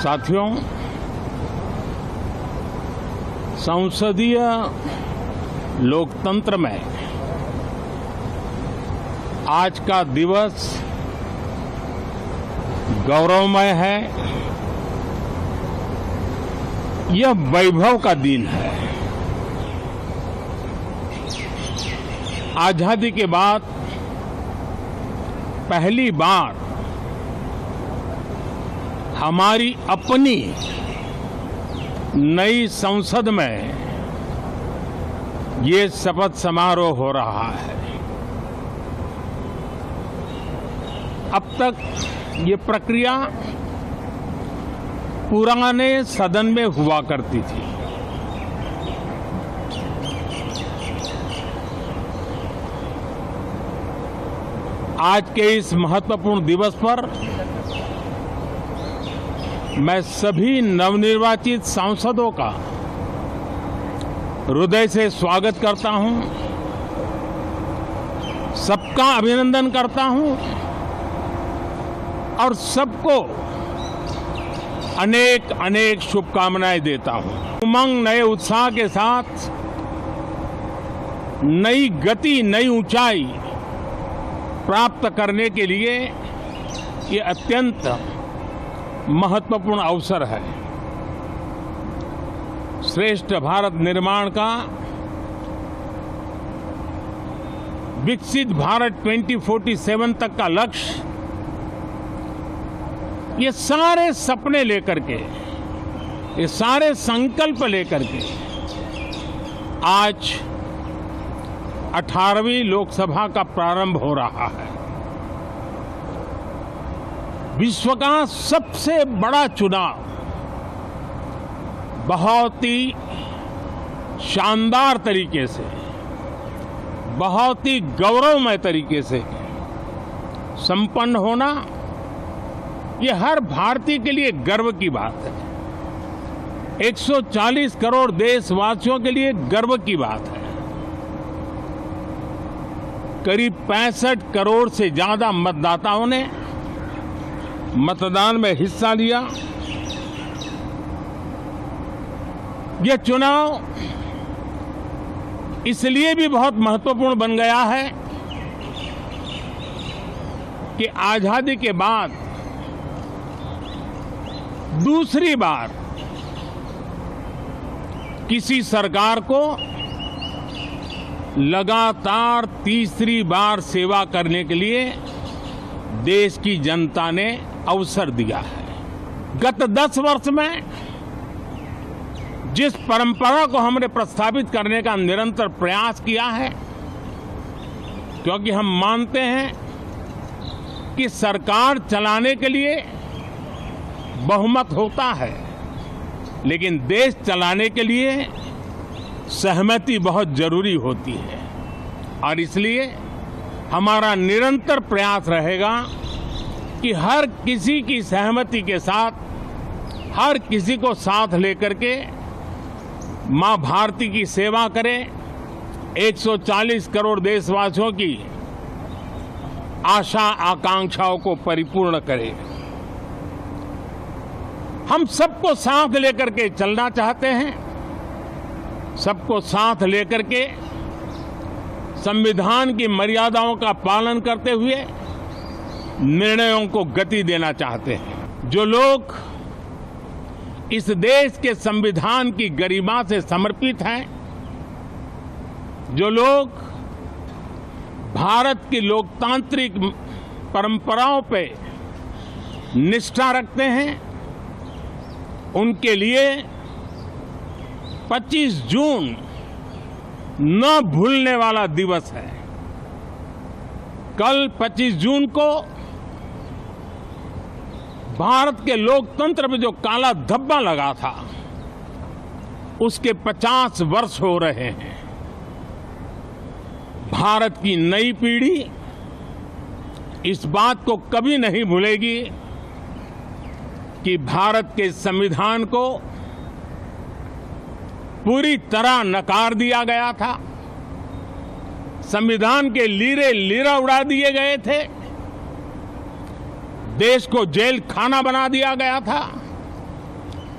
साथियों, संसदीय लोकतंत्र में आज का दिवस गौरवमय है। यह वैभव का दिन है। आजादी के बाद पहली बार हमारी अपनी नई संसद में ये शपथ समारोह हो रहा है। अब तक ये प्रक्रिया पुराने सदन में हुआ करती थी। आज के इस महत्वपूर्ण दिवस पर मैं सभी नवनिर्वाचित सांसदों का हृदय से स्वागत करता हूं, सबका अभिनंदन करता हूं और सबको अनेक अनेक शुभकामनाएं देता हूं। उमंग, नए उत्साह के साथ नई गति, नई ऊंचाई प्राप्त करने के लिए ये अत्यंत महत्वपूर्ण अवसर है। श्रेष्ठ भारत निर्माण का, विकसित भारत 2047 तक का लक्ष्य, ये सारे सपने लेकर के, ये सारे संकल्प लेकर के आज 18वीं लोकसभा का प्रारंभ हो रहा है। विश्व का सबसे बड़ा चुनाव बहुत ही शानदार तरीके से, बहुत ही गौरवमय तरीके से संपन्न होना, ये हर भारतीय के लिए गर्व की बात है। 140 करोड़ देशवासियों के लिए गर्व की बात है। करीब 65 करोड़ से ज्यादा मतदाताओं ने मतदान में हिस्सा लिया। यह चुनाव इसलिए भी बहुत महत्वपूर्ण बन गया है कि आजादी के बाद दूसरी बार किसी सरकार को लगातार तीसरी बार सेवा करने के लिए देश की जनता ने अवसर दिया है। गत 10 वर्ष में जिस परंपरा को हमने प्रस्थापित करने का निरंतर प्रयास किया है, क्योंकि हम मानते हैं कि सरकार चलाने के लिए बहुमत होता है, लेकिन देश चलाने के लिए सहमति बहुत जरूरी होती है। और इसलिए हमारा निरंतर प्रयास रहेगा कि हर किसी की सहमति के साथ, हर किसी को साथ लेकर के मां भारती की सेवा करें, 140 करोड़ देशवासियों की आशा आकांक्षाओं को परिपूर्ण करें। हम सबको साथ लेकर के चलना चाहते हैं, सबको साथ लेकर के संविधान की मर्यादाओं का पालन करते हुए निर्णयों को गति देना चाहते हैं। जो लोग इस देश के संविधान की गरिमा से समर्पित हैं, जो लोग भारत की लोकतांत्रिक परंपराओं पे निष्ठा रखते हैं, उनके लिए 25 जून न भूलने वाला दिवस है। कल 25 जून को भारत के लोकतंत्र में जो काला धब्बा लगा था, उसके 50 वर्ष हो रहे हैं। भारत की नई पीढ़ी इस बात को कभी नहीं भूलेगी कि भारत के संविधान को पूरी तरह नकार दिया गया था, संविधान के लीरे लीरा उड़ा दिए गए थे, देश को जेल खाना बना दिया गया था,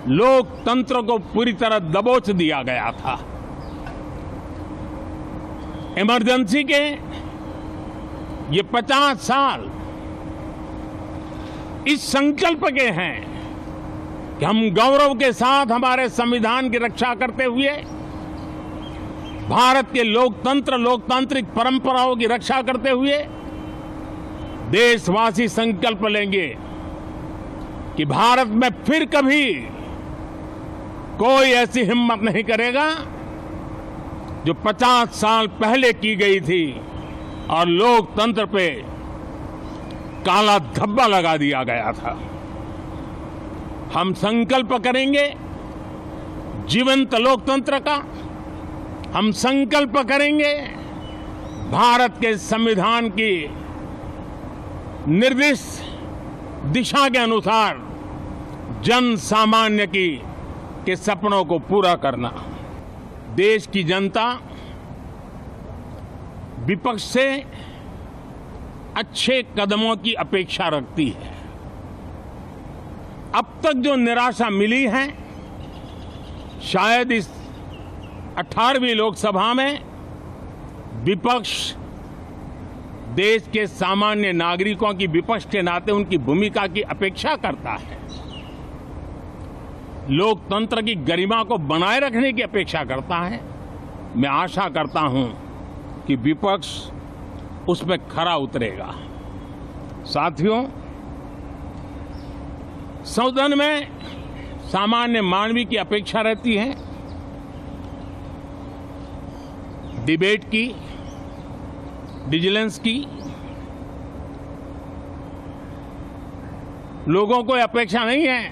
लोकतंत्र को पूरी तरह दबोच दिया गया था। इमरजेंसी के ये 50 साल इस संकल्प के हैं कि हम गौरव के साथ हमारे संविधान की रक्षा करते हुए भारत के लोकतांत्रिक परंपराओं की रक्षा करते हुए देशवासी संकल्प लेंगे कि भारत में फिर कभी कोई ऐसी हिम्मत नहीं करेगा जो 50 साल पहले की गई थी और लोकतंत्र पे काला धब्बा लगा दिया गया था। हम संकल्प करेंगे जीवंत लोकतंत्र का, हम संकल्प करेंगे भारत के संविधान की निर्दिष्ट दिशा के अनुसार जन सामान्य के सपनों को पूरा करना। देश की जनता विपक्ष से अच्छे कदमों की अपेक्षा रखती है। अब तक जो निराशा मिली है, शायद इस 18वीं लोकसभा में विपक्ष देश के सामान्य नागरिकों की विपक्ष के नाते उनकी भूमिका की अपेक्षा करता है, लोकतंत्र की गरिमा को बनाए रखने की अपेक्षा करता है। मैं आशा करता हूं कि विपक्ष उसमें खरा उतरेगा। साथियों, सदन में सामान्य मानवीय की अपेक्षा रहती है डिबेट की, विजिलेंस की। लोगों को अपेक्षा नहीं है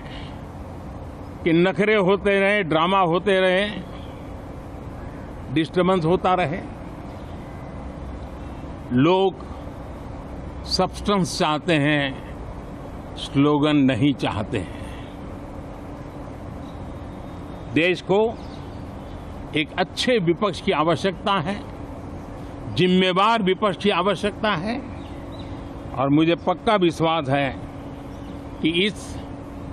कि नखरे होते रहे, ड्रामा होते रहे, डिस्टर्बेंस होता रहे। लोग सब्सटेंस चाहते हैं, स्लोगन नहीं चाहते हैं। देश को एक अच्छे विपक्ष की आवश्यकता है, जिम्मेवार विपक्ष की आवश्यकता है, और मुझे पक्का विश्वास है कि इस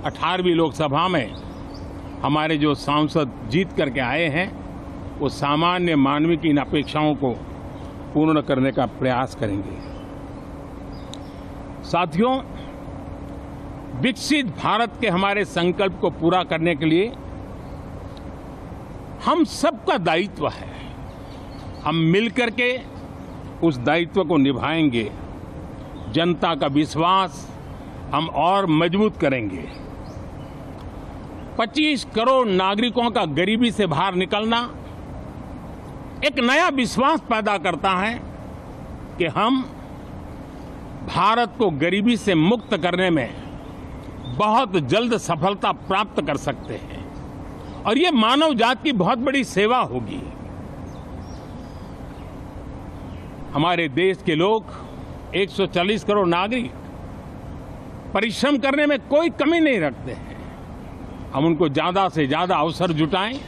18वीं लोकसभा में हमारे जो सांसद जीत करके आए हैं वो सामान्य मानवीय की इन अपेक्षाओं को पूर्ण करने का प्रयास करेंगे। साथियों, विकसित भारत के हमारे संकल्प को पूरा करने के लिए हम सबका दायित्व है। हम मिलकर के उस दायित्व को निभाएंगे। जनता का विश्वास हम और मजबूत करेंगे। 25 करोड़ नागरिकों का गरीबी से बाहर निकलना एक नया विश्वास पैदा करता है कि हम भारत को गरीबी से मुक्त करने में बहुत जल्द सफलता प्राप्त कर सकते हैं, और ये मानव जाति की बहुत बड़ी सेवा होगी। हमारे देश के लोग 140 करोड़ नागरिक परिश्रम करने में कोई कमी नहीं रखते हैं। हम उनको ज्यादा से ज्यादा अवसर जुटाएं,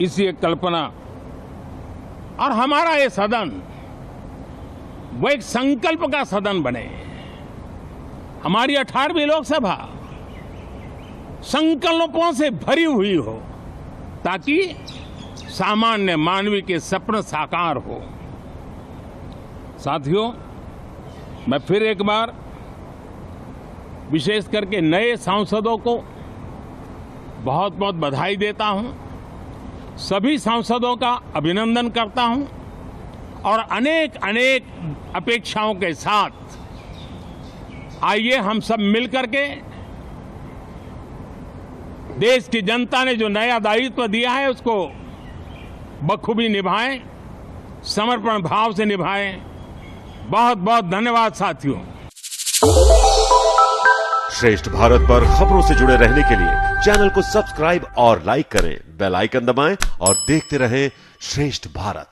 इसी एक कल्पना। और हमारा ये सदन वो एक संकल्प का सदन बने। हमारी 18वीं लोकसभा संकल्पों से भरी हुई हो, ताकि सामान्य मानवीय के सपने साकार हो। साथियों, मैं फिर एक बार विशेष करके नए सांसदों को बहुत बहुत बधाई देता हूं, सभी सांसदों का अभिनंदन करता हूं, और अनेक अनेक अपेक्षाओं के साथ आइए हम सब मिलकर के देश की जनता ने जो नया दायित्व दिया है उसको बखूबी निभाएं, समर्पण भाव से निभाएं। बहुत बहुत धन्यवाद साथियों। श्रेष्ठ भारत पर खबरों से जुड़े रहने के लिए चैनल को सब्सक्राइब और लाइक करें, बेल आइकन दबाएं और देखते रहें श्रेष्ठ भारत।